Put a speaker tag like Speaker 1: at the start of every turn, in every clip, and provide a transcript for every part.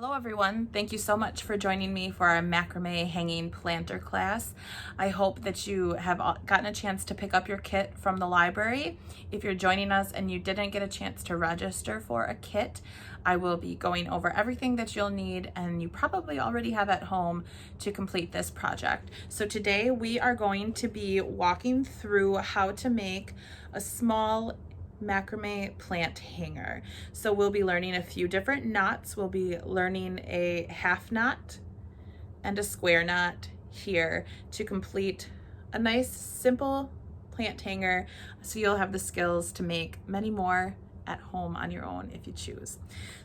Speaker 1: Hello everyone, thank you so much for joining me for our macrame hanging planter class. I hope that you have gotten a chance to pick up your kit from the library. If you're joining us and you didn't get a chance to register for a kit, I will be going over everything that you'll need and you probably already have at home to complete this project. So today we are going to be walking through how to make a small macrame plant hanger. So we'll be learning a few different knots. We'll be learning a half knot and a square knot here to complete a nice simple plant hanger, so you'll have the skills to make many more at home on your own if you choose.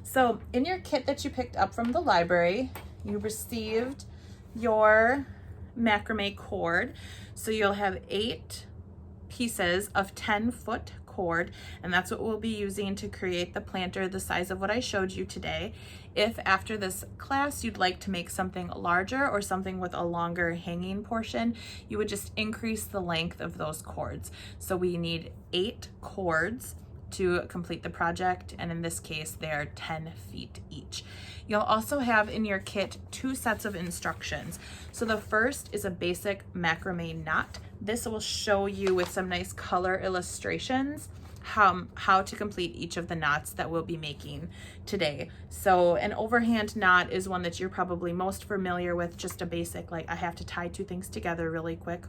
Speaker 1: So in your kit that you picked up from the library, you received your macrame cord. So you'll have 8 pieces of 10-foot cord, and that's what we'll be using to create the planter the size of what I showed you today. If after this class you'd like to make something larger or something with a longer hanging portion, you would just increase the length of those cords. So we need 8 cords to complete the project, and in this case they're 10 feet each. You'll also have in your kit 2 sets of instructions. So the first is a basic macrame knot. This will show you with some nice color illustrations how to complete each of the knots that we'll be making today. So an overhand knot is one that you're probably most familiar with, just a basic, like I have to tie 2 things together really quick.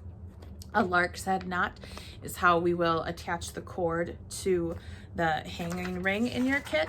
Speaker 1: A lark's head knot is how we will attach the cord to the hanging ring in your kit.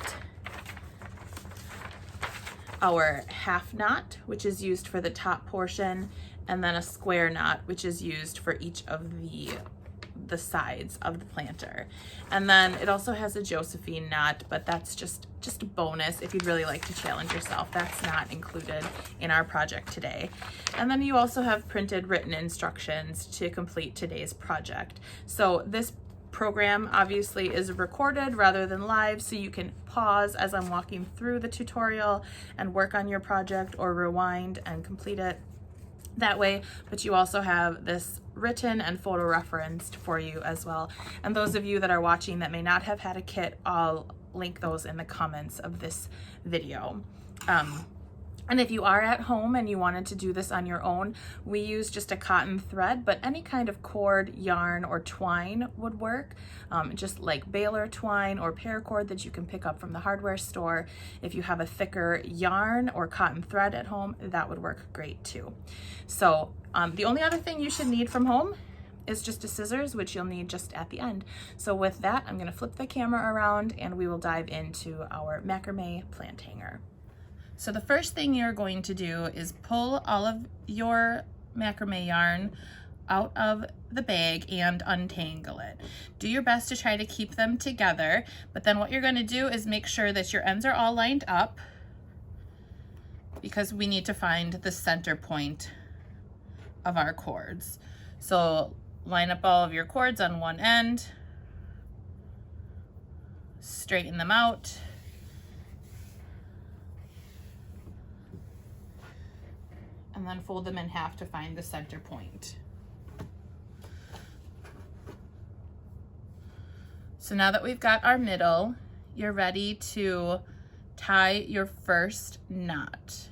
Speaker 1: Our half knot, which is used for the top portion, and then a square knot, which is used for each of the sides of the planter. And then it also has a Josephine knot, but that's just a bonus if you'd really like to challenge yourself. That's not included in our project today. And then you also have printed written instructions to complete today's project. So this program obviously is recorded rather than live, so you can pause as I'm walking through the tutorial and work on your project, or rewind and complete it that way, but you also have this written and photo referenced for you as well. And those of you that are watching that may not have had a kit, I'll link those in the comments of this video. And if you are at home and you wanted to do this on your own, we use just a cotton thread, but any kind of cord, yarn, or twine would work, just like baler twine or paracord that you can pick up from the hardware store. If you have a thicker yarn or cotton thread at home, that would work great too. So the only other thing you should need from home is just a scissors, which you'll need just at the end. So with that, I'm gonna flip the camera around and we will dive into our macrame plant hanger. So the first thing you're going to do is pull all of your macrame yarn out of the bag and untangle it. Do your best to try to keep them together, but then what you're going to do is make sure that your ends are all lined up, because we need to find the center point of our cords. So line up all of your cords on one end, straighten them out, and then fold them in half to find the center point. So now that we've got our middle, you're ready to tie your first knot.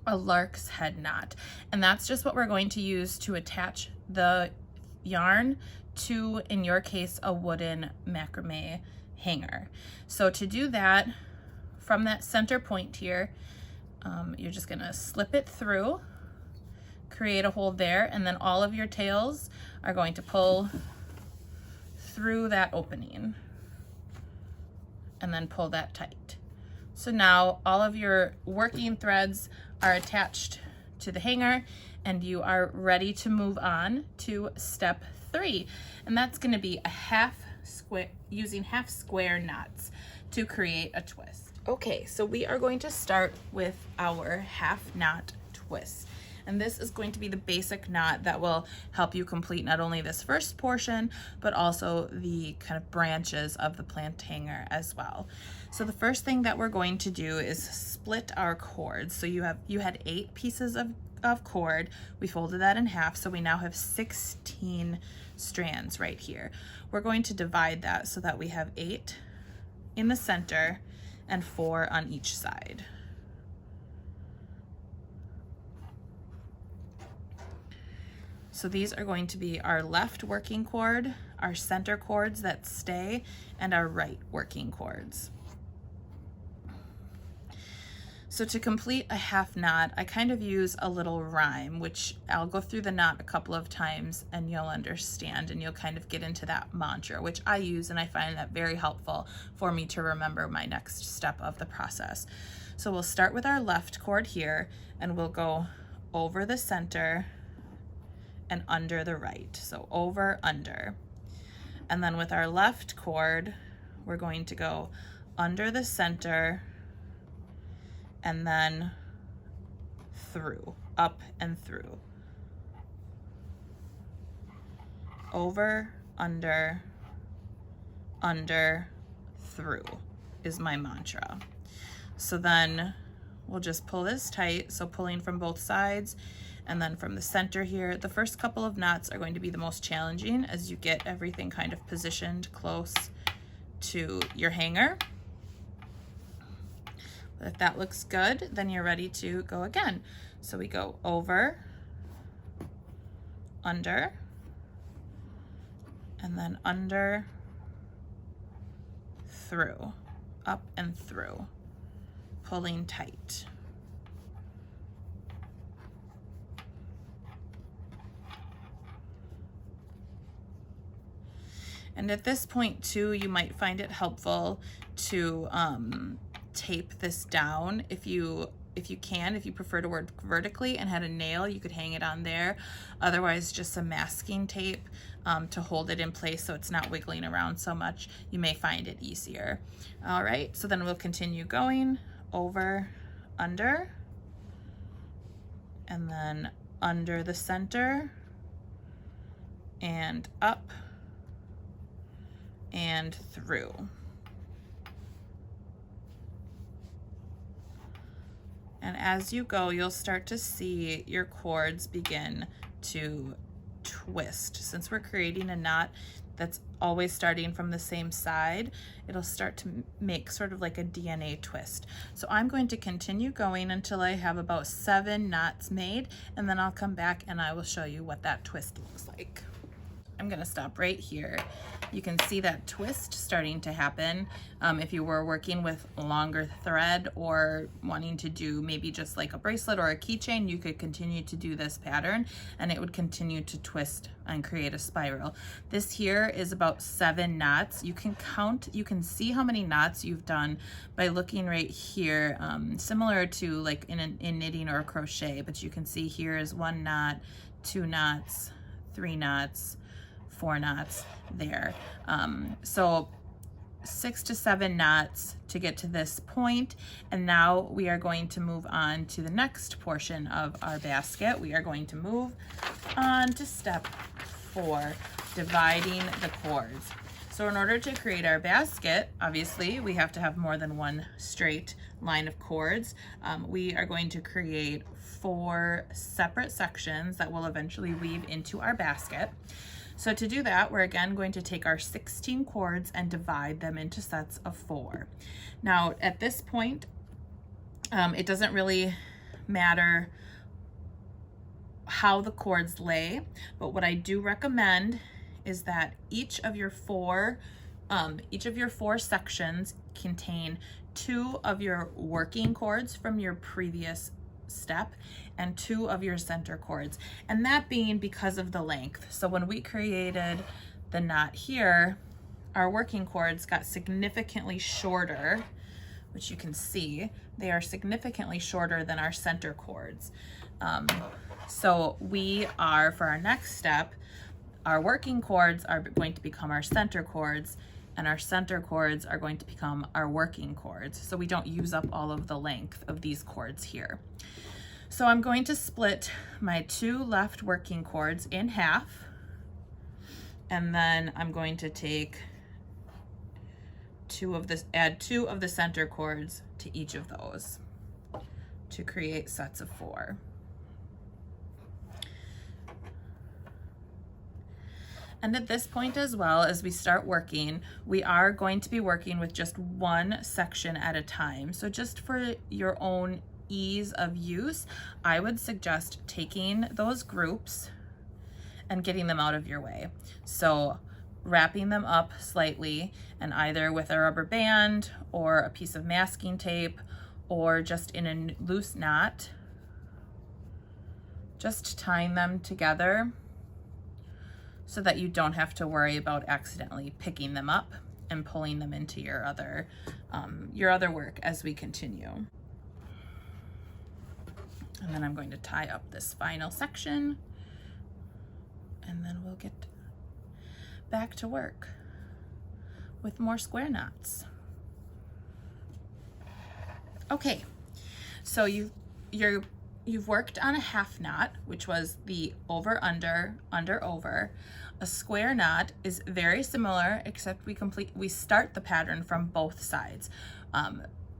Speaker 1: A lark's head knot. And that's just what we're going to use to attach the yarn to, in your case, a wooden macrame hanger. So to do that, from that center point here, you're just gonna slip it through, create a hole there, and then all of your tails are going to pull through that opening and then pull that tight. So now all of your working threads are attached to the hanger and you are ready to move on to step 3. And that's gonna be a half square, using half square knots to create a twist. Okay, so we are going to start with our half knot twist. And this is going to be the basic knot that will help you complete not only this first portion, but also the kind of branches of the plant hanger as well. So the first thing that we're going to do is split our cords. So you had 8 pieces of cord. We folded that in half, so we now have 16 strands right here. We're going to divide that so that we have 8 in the center and 4 on each side. So these are going to be our left working cord, our center cords that stay, and our right working cords. So to complete a half knot, I kind of use a little rhyme, which I'll go through the knot a couple of times and you'll understand, and you'll kind of get into that mantra, which I use, and I find that very helpful for me to remember my next step of the process. So we'll start with our left cord here, and we'll go over the center and under the right. So over, under. And then with our left cord, we're going to go under the center and then through, up and through. Over, under, through is my mantra. So then we'll just pull this tight, so pulling from both sides, and then from the center here. The first couple of knots are going to be the most challenging as you get everything kind of positioned close to your hanger. But if that looks good, then you're ready to go again. So we go over, under, and then under, through, up and through, pulling tight. And at this point too, you might find it helpful to tape this down if you can. If you prefer to work vertically and had a nail, you could hang it on there. Otherwise, just some masking tape to hold it in place so it's not wiggling around so much. You may find it easier. All right, so then we'll continue going over, under, and then under the center and up and through. And as you go, you'll start to see your cords begin to twist. Since we're creating a knot that's always starting from the same side, it'll start to make sort of like a DNA twist. So I'm going to continue going until I have about 7 knots made, and then I'll come back and I will show you what that twist looks like. I'm gonna stop right here. You can see that twist starting to happen. If you were working with longer thread or wanting to do maybe just like a bracelet or a keychain, you could continue to do this pattern and it would continue to twist and create a spiral. This here is about 7 knots. You can count, you can see how many knots you've done by looking right here, similar to like in knitting or a crochet, but you can see here is 1 knot, 2 knots, 3 knots, 4 knots there. So 6 to 7 knots to get to this point. And now we are going to move on to the next portion of our basket. We are going to move on to step 4, dividing the cords. So in order to create our basket, obviously we have to have more than one straight line of cords. We are going to create 4 separate sections that will eventually weave into our basket. So to do that, we're again going to take our 16 cords and divide them into sets of 4. Now at this point, it doesn't really matter how the cords lay, but what I do recommend is that each of your 4 sections contain 2 of your working cords from your previous step and 2 of your center cords, and that being because of the length. So when we created the knot here, our working cords got significantly shorter, which you can see they are significantly shorter than our center cords. So we are, for our next step, our working cords are going to become our center cords, and our center cords are going to become our working cords, so we don't use up all of the length of these cords here. So I'm going to split my 2 left working cords in half, and then I'm going to take add 2 of the center cords to each of those to create sets of 4. And at this point as well, as we start working, we are going to be working with just one section at a time. So just for your own ease of use, I would suggest taking those groups and getting them out of your way. So wrapping them up slightly, and either with a rubber band or a piece of masking tape or just in a loose knot, just tying them together so that you don't have to worry about accidentally picking them up and pulling them into your other work as we continue. And then I'm going to tie up this final section, and then we'll get back to work with more square knots. Okay, so you've worked on a half knot, which was the over, under, under, over. A square knot is very similar, except we start the pattern from both sides.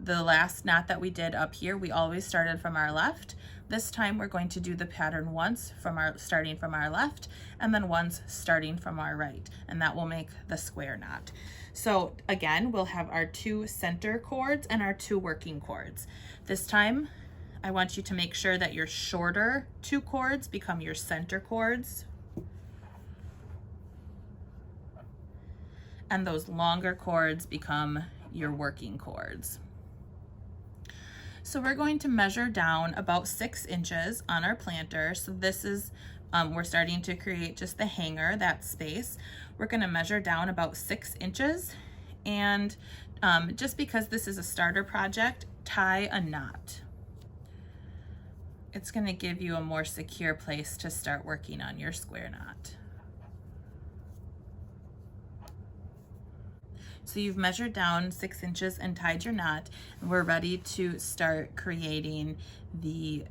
Speaker 1: The last knot that we did up here, we always started from our left. This time we're going to do the pattern once starting from our left, and then once starting from our right, and that will make the square knot. So again, we'll have our 2 center cords and our 2 working cords. This time, I want you to make sure that your shorter 2 cords become your center cords, and those longer cords become your working cords. So we're going to measure down about 6 inches on our planter. So this is, we're starting to create just the hanger, that space. We're going to measure down about 6 inches, and just because this is a starter project, tie a knot. It's going to give you a more secure place to start working on your square knot. So you've measured down 6 inches and tied your knot, and we're ready to start creating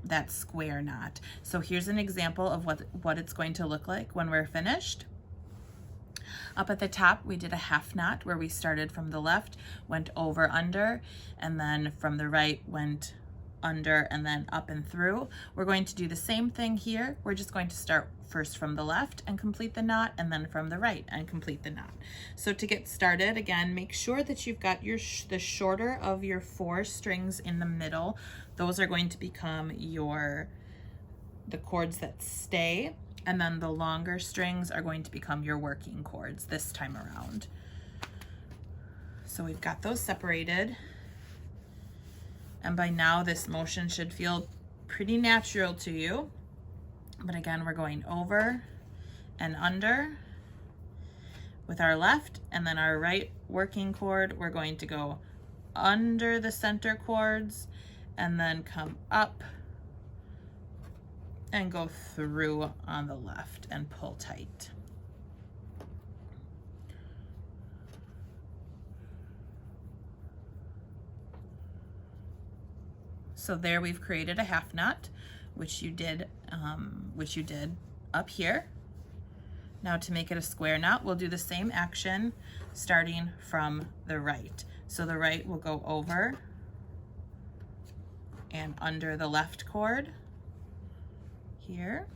Speaker 1: that square knot. So here's an example of what it's going to look like when we're finished. Up at the top, we did a half knot where we started from the left, went over, under, and then from the right went under and then up and through. We're going to do the same thing here. We're just going to start first from the left and complete the knot, and then from the right and complete the knot. So to get started, again, make sure that you've got the shorter of your 4 strings in the middle. Those are going to become the cords that stay, and then the longer strings are going to become your working cords this time around. So we've got those separated. And by now this motion should feel pretty natural to you. But again, we're going over and under with our left, and then our right working cord, we're going to go under the center cords and then come up and go through on the left and pull tight. So there we've created a half knot, which you did up here. Now to make it a square knot, we'll do the same action starting from the right. So the right will go over and under the left cord here,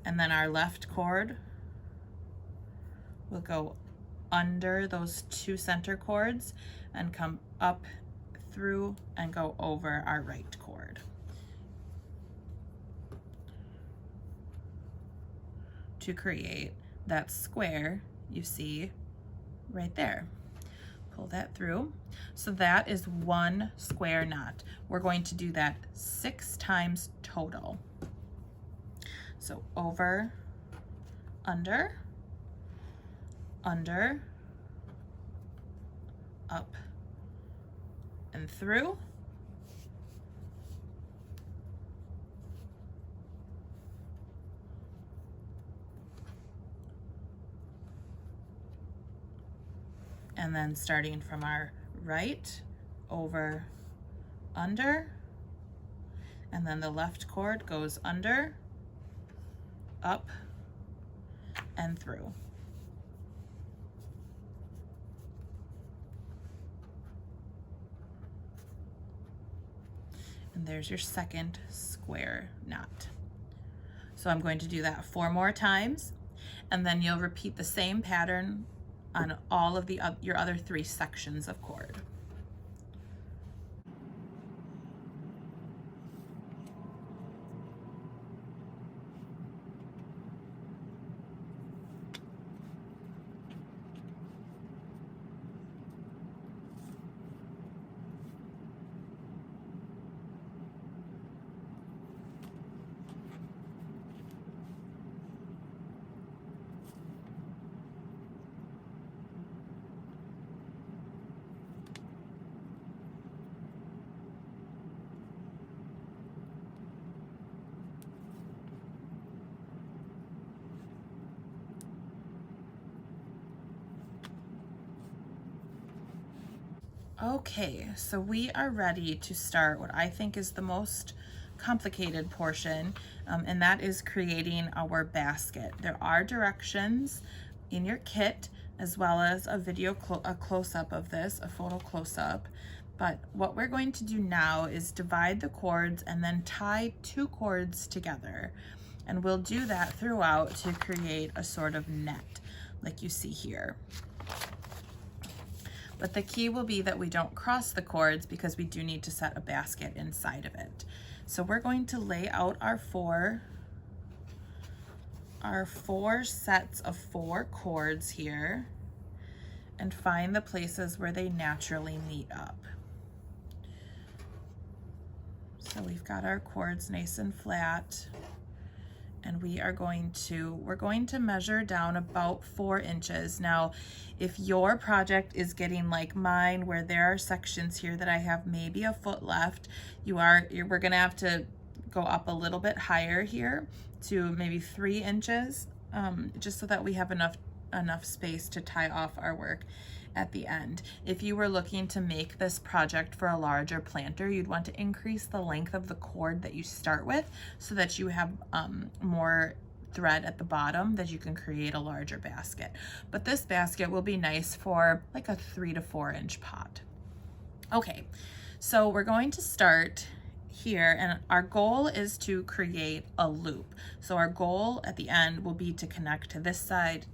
Speaker 1: and then our left cord will go under those 2 center cords and come up through and go over our right cord. To create that square you see right there. Pull that through. So that is 1 square knot. We're going to do that 6 times total. So over, under, up, and through, and then starting from our right, over, under, and then the left cord goes under, up, and through. And there's your second square knot. So I'm going to do that 4 more times, And then you'll repeat the same pattern on all of your other 3 sections of cord. Okay, so we are ready to start what I think is the most complicated portion, and that is creating our basket. There are directions in your kit, as well as a video a close-up of this, a photo close-up. But what we're going to do now is divide the cords and then tie 2 cords together. And we'll do that throughout to create a sort of net, like you see here. But the key will be that we don't cross the cords because we do need to set a basket inside of it. So we're going to lay out our four sets of 4 cords here and find the places where they naturally meet up. So we've got our cords nice and flat, and we're going to measure down about 4 inches. Now, if your project is getting like mine, where there are sections here that I have maybe a foot left, we're gonna have to go up a little bit higher here to maybe 3 inches, just so that we have enough space to tie off our work at the end. If you were looking to make this project for a larger planter, you'd want to increase the length of the cord that you start with so that you have more thread at the bottom that you can create a larger basket. But this basket will be nice for like a 3 to 4 inch pot. Okay, so we're going to start here, and our goal is to create a loop. So our goal at the end will be to connect to this side,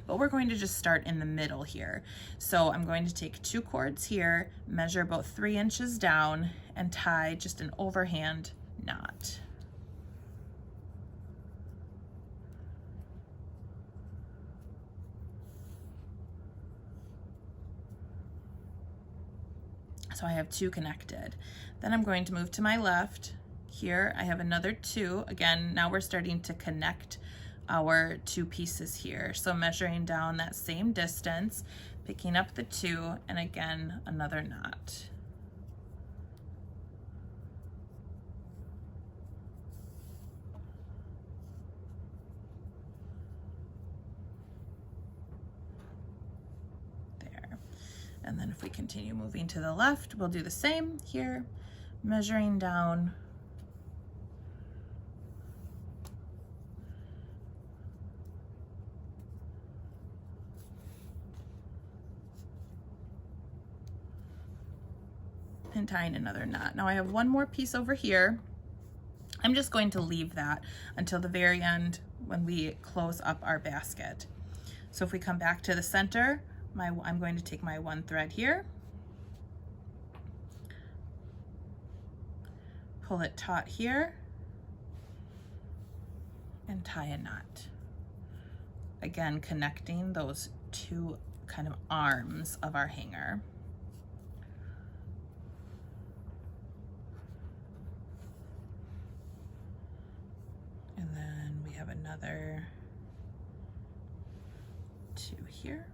Speaker 1: but we're going to just start in the middle here. So I'm going to take 2 cords here, measure about 3 inches down, and tie just an overhand knot. So I have 2 connected. Then I'm going to move to my left. Here I have another 2. Again, now we're starting to connect our 2 pieces here. So measuring down that same distance, picking up the 2, and again, another knot. And then if we continue moving to the left, we'll do the same here, measuring down. And tying another knot. Now I have 1 more piece over here. I'm just going to leave that until the very end when we close up our basket. So if we come back to the center, I'm going to take my 1 thread here, pull it taut here, and tie a knot. Again, connecting those 2 kind of arms of our hanger. And then we have another 2 here.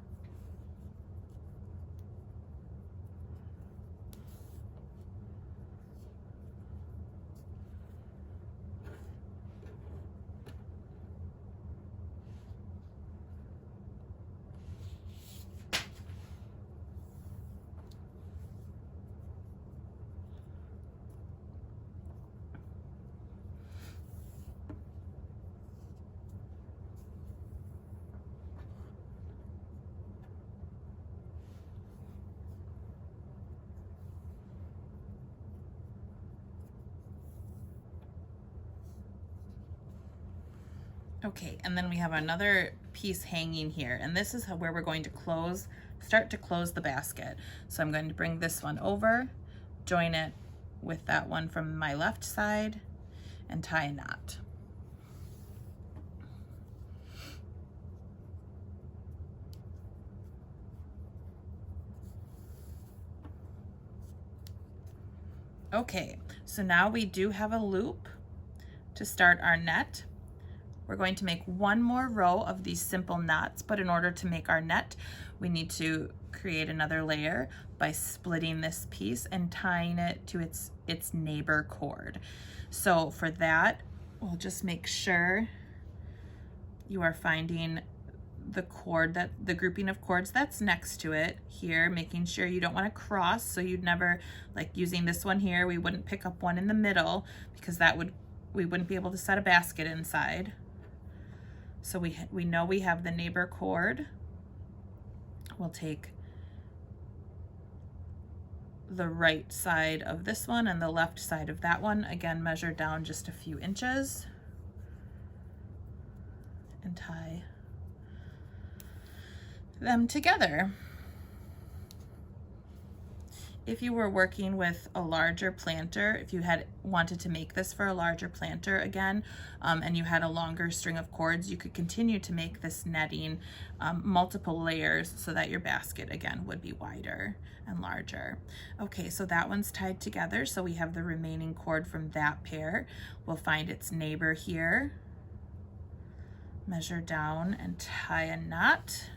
Speaker 1: Okay, and then we have another piece hanging here, and this is where we're going to start to close the basket. So I'm going to bring this one over, join it with that one from my left side, and tie a knot. Okay, so now we do have a loop to start our net. We're going to make one more row of these simple knots, but in order to make our net, we need to create another layer by splitting this piece and tying it to its neighbor cord. So for that, we'll just make sure you are finding the cord, the grouping of cords that's next to it here, making sure you don't want to cross. So you'd never, like using this one here, we wouldn't pick up one in the middle because we wouldn't be able to set a basket inside. So we know we have the neighbor cord. We'll take the right side of this one and the left side of that one. Again, measure down just a few inches and tie them together. If you were working with a larger planter, if you had wanted to make this for a larger planter again, and you had a longer string of cords, you could continue to make this netting multiple layers so that your basket again would be wider and larger. Okay, so that one's tied together. So we have the remaining cord from that pair. We'll find its neighbor here, measure down and tie a knot.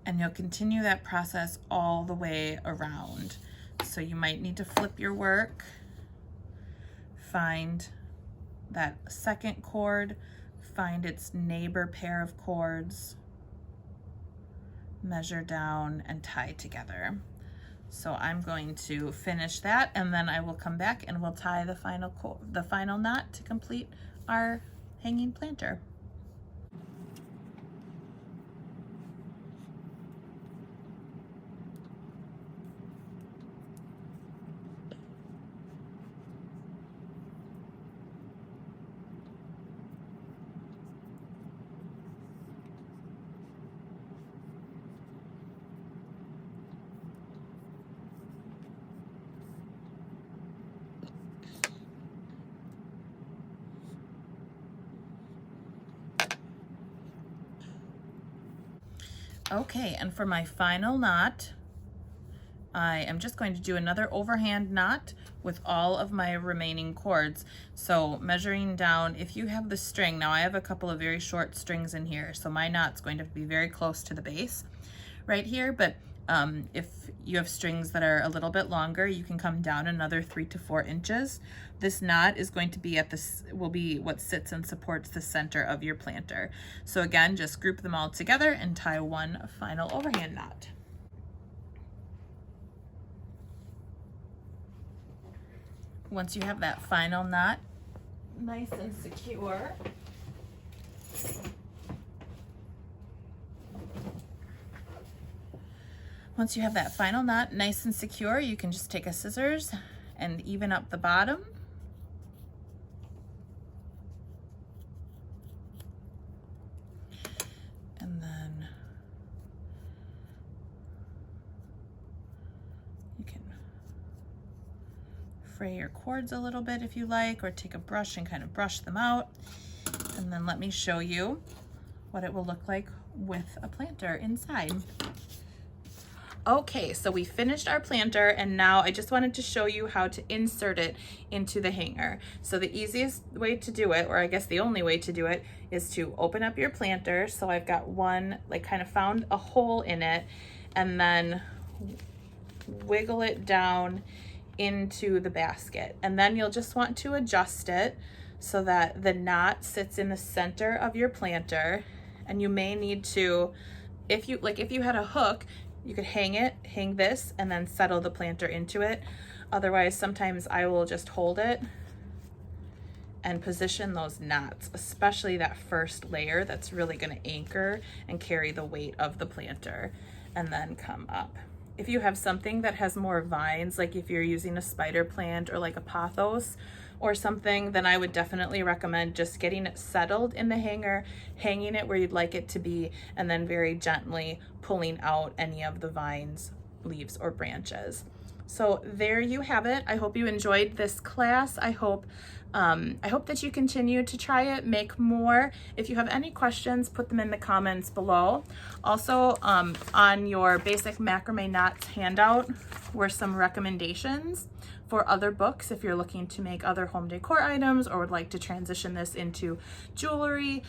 Speaker 1: And you'll continue that process all the way around. So you might need to flip your work, find that second cord, find its neighbor pair of cords, measure down and tie together. So I'm going to finish that, and then I will come back and we'll tie the final knot to complete our hanging planter. Okay, and for my final knot, I am just going to do another overhand knot with all of my remaining cords. So measuring down, if you have the string, now I have a couple of very short strings in here, so my knot's going to be very close to the base right here, but if you have strings that are a little bit longer, you can come down another 3 to 4 inches. This knot is going to be will be what sits and supports the center of your planter. So again, just group them all together and tie one final overhand knot. Once you have that final knot nice and secure, you can just take a scissors and even up the bottom. And then you can fray your cords a little bit if you like, or take a brush and kind of brush them out. And then let me show you what it will look like with a planter inside. Okay, so we finished our planter, and now I just wanted to show you how to insert it into the hanger. So the easiest way to do it, or I guess the only way to do it, is to open up your planter. So I've got one, like kind of found a hole in it, and then wiggle it down into the basket. And then you'll just want to adjust it so that the knot sits in the center of your planter. And you may need to, if you had a hook, you could hang this and then settle the planter into it. Otherwise, sometimes I will just hold it and position those knots, especially that first layer that's really going to anchor and carry the weight of the planter, and then come up. If you have something that has more vines, like if you're using a spider plant or like a pothos or something, then I would definitely recommend just getting it settled in the hanger, hanging it where you'd like it to be, and then very gently pulling out any of the vines, leaves, or branches. So there you have it. I hope you enjoyed this class. I hope that you continue to try it, make more. If you have any questions, put them in the comments below. Also, on your basic macrame knots handout were some recommendations for other books if you're looking to make other home decor items or would like to transition this into jewelry.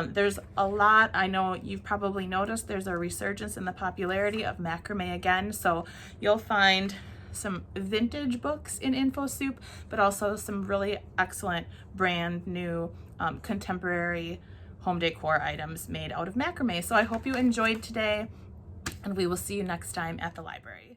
Speaker 1: There's a lot. I know you've probably noticed there's a resurgence in the popularity of macrame again, so you'll find some vintage books in InfoSoup, but also some really excellent brand new contemporary home decor items made out of macrame. So I hope you enjoyed today, and we will see you next time at the library.